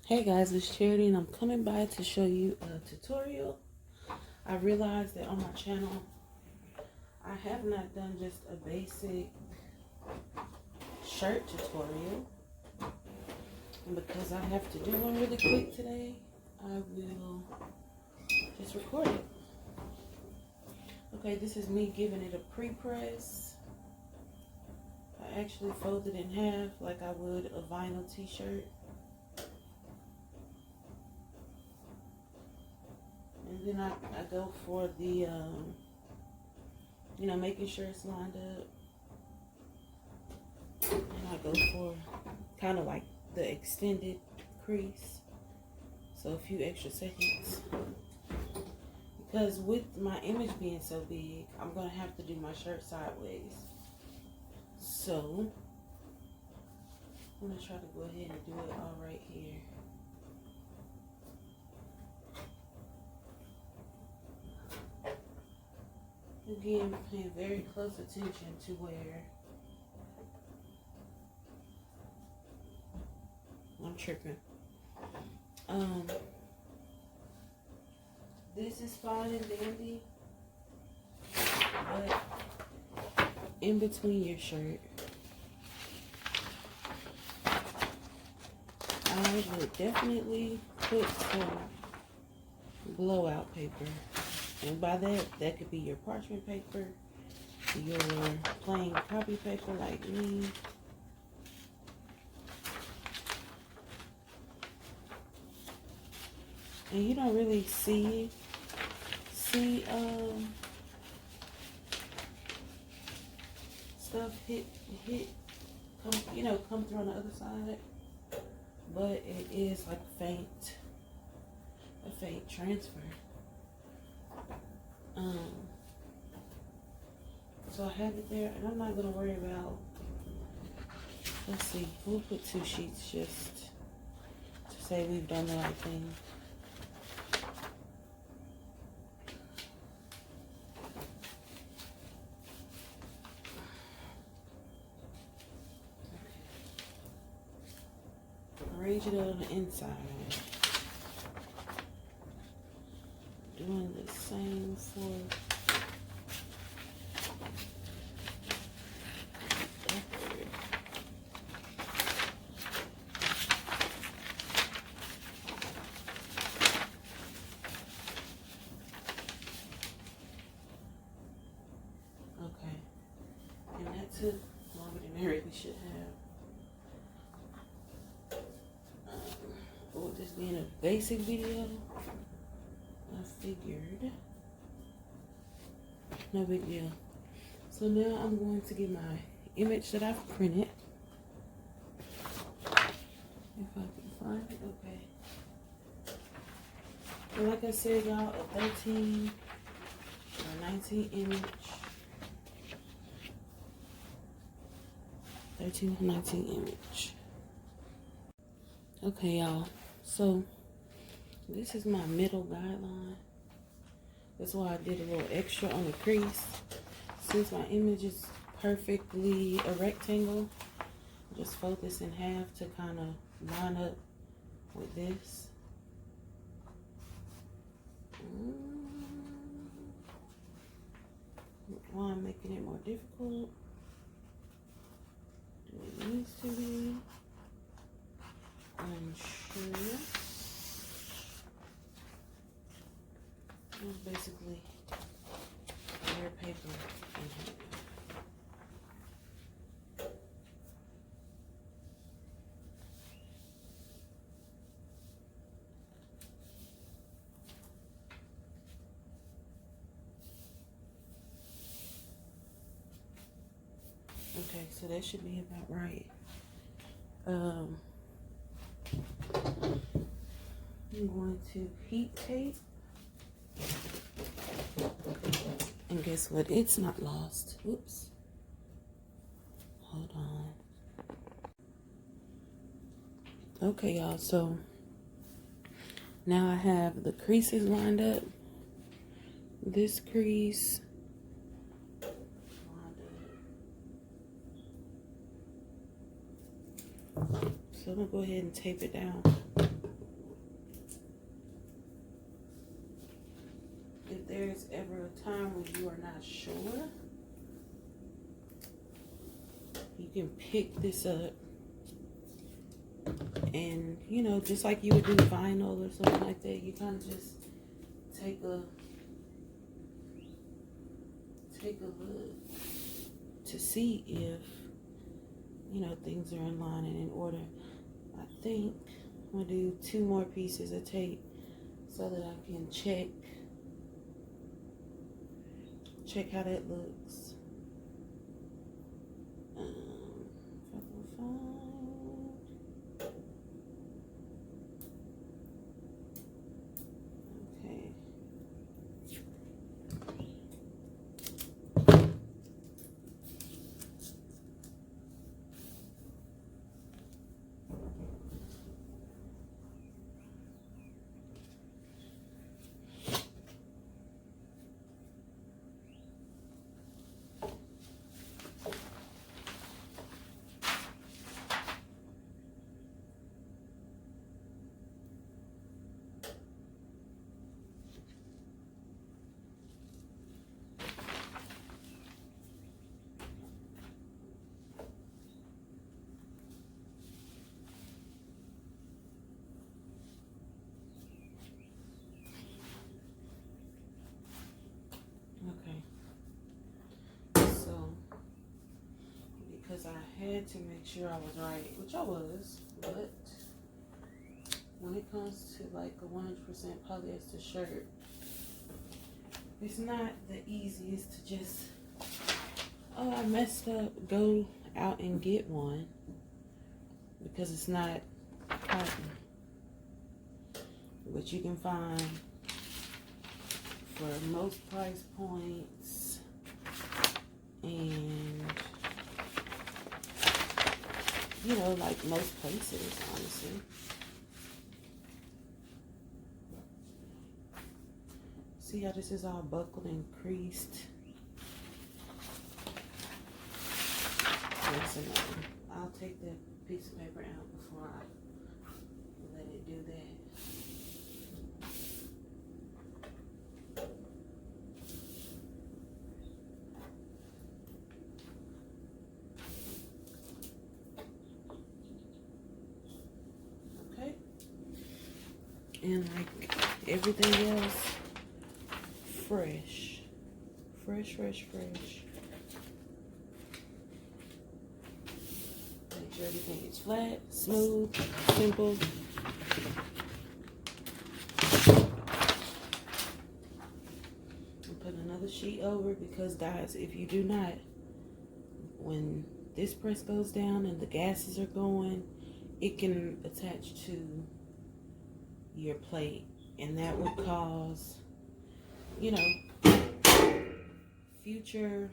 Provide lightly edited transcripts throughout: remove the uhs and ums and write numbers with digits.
Hey guys, it's Charity and I'm coming by to show you a tutorial. I realized that on my channel I have not done just a basic shirt tutorial, and because I have to do one really quick today, I will just record it. Okay, this is me giving it a pre-press. I actually fold it in half like I would a vinyl t-shirt. And then I go for the, making sure it's lined up. And I go for kind of like the extended crease. So a few extra seconds. Because with my image being so big, I'm going to have to do my shirt sideways. So, I'm going to try to go ahead and do it all right here. Again, paying very close attention to where I'm tripping. This is fine and dandy, but in between your shirt, I would definitely put some blowout paper. And by that could be your parchment paper, your plain copy paper like me. And you don't really see stuff come through on the other side. But it is like a faint transfer. So I have it there, and I'm not gonna worry about, let's see, we'll put 2 sheets just to say we've done the right thing. Arrange it on the inside. Doing the same for okay, and that took longer than I really should have. But with this being a basic video, I figured no big deal. So now I'm going to get my image that I've printed. If I can find it, okay. And like I said, y'all, a 13 or 19 image. 13 or 19 image. Okay, y'all. So this is my middle guideline. That's why I did a little extra on the crease. Since my image is perfectly a rectangle, just fold this in half to kind of line up with this. Why I'm making it more difficult than it needs to be, I'm sure. It's basically bare paper in here. Okay, so that should be about right. I'm going to heat tape. And guess what? It's not lost. Oops. Hold on. Okay, y'all. So now I have the creases lined up. This crease lined up. So I'm gonna go ahead and tape it down. there's ever a time when you are not sure, you can pick this up and, you know, just like you would do vinyl or something like that, you kind of just take a look to see if, you know, things are in line and in order. I think I'm gonna do 2 more pieces of tape so that I can check how that looks. If I can find. Okay. Okay. So, because I had to make sure I was right, which I was, but when it comes to like a 100% polyester shirt, it's not the easiest to just, oh, I messed up, go out and get one, because it's not cotton, which you can find for most price points and, you know, like most places, honestly. See how this is all buckled and creased? Listen, I'll take that piece of paper out before I let it do that. Okay. And like everything else, fresh. Fresh. Make sure everything is flat, smooth, simple. And put another sheet over, because guys, if you do not, when this press goes down and the gases are going, it can attach to your plate, and that would cause, you know, future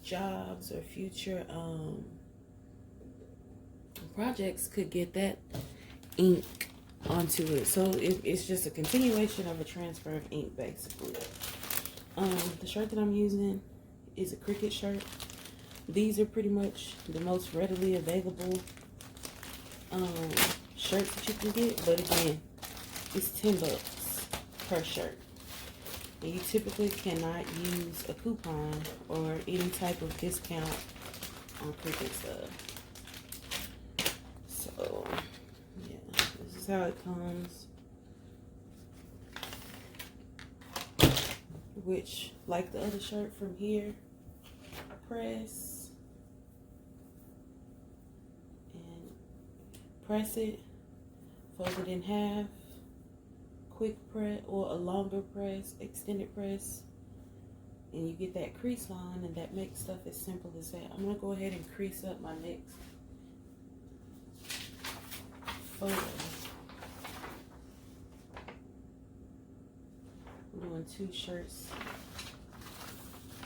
jobs or future projects could get that ink onto it. So it's just a continuation of a transfer of ink, basically. The shirt that I'm using is a Cricut shirt. These are pretty much the most readily available shirts that you can get, but again, it's $10 per shirt. And you typically cannot use a coupon or any type of discount on Cricut stuff. So, yeah, this is how it comes. Which, like the other shirt from here, press and press it, fold it in half, quick press or a longer press, extended press, and you get that crease line, and that makes stuff as simple as that. I'm gonna go ahead and crease up my next photo. I'm doing 2 shirts,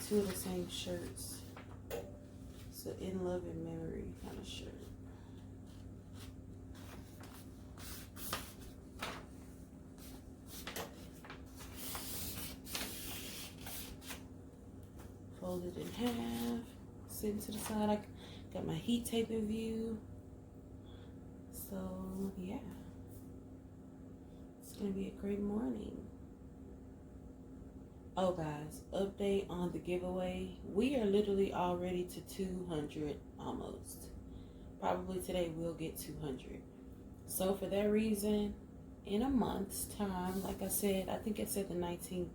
2 of the same shirts. It's an in love and memory kind of shirt. Fold it in half, sitting to the side. I got my heat tape in view. So, yeah. It's going to be a great morning. Oh, guys, update on the giveaway. We are literally already to 200 almost. Probably today we'll get 200. So for that reason, in a month's time, like I said, I think it said the 19th.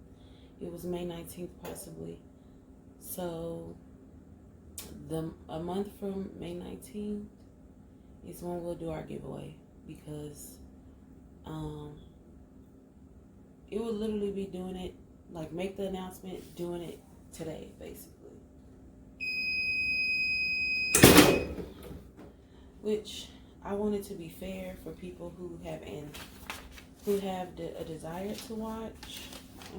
It was May 19th possibly. So a month from May 19th is when we'll do our giveaway, because it will literally be doing it, like make the announcement, doing it today basically. Which I want it to be fair for people who have a desire to watch. A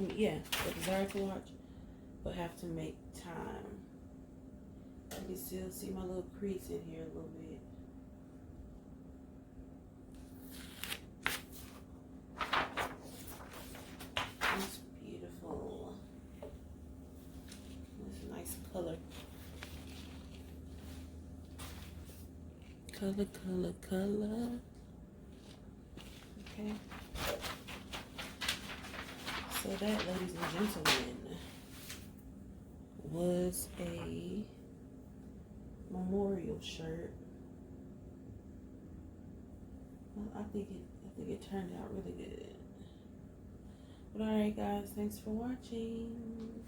desire to watch, but have to make time. You can still see my little crease in here a little bit. It's beautiful. It's a nice color. Color. Okay. So that, ladies and gentlemen, was a memorial shirt. Well, I think it turned out really good. But alright guys, thanks for watching.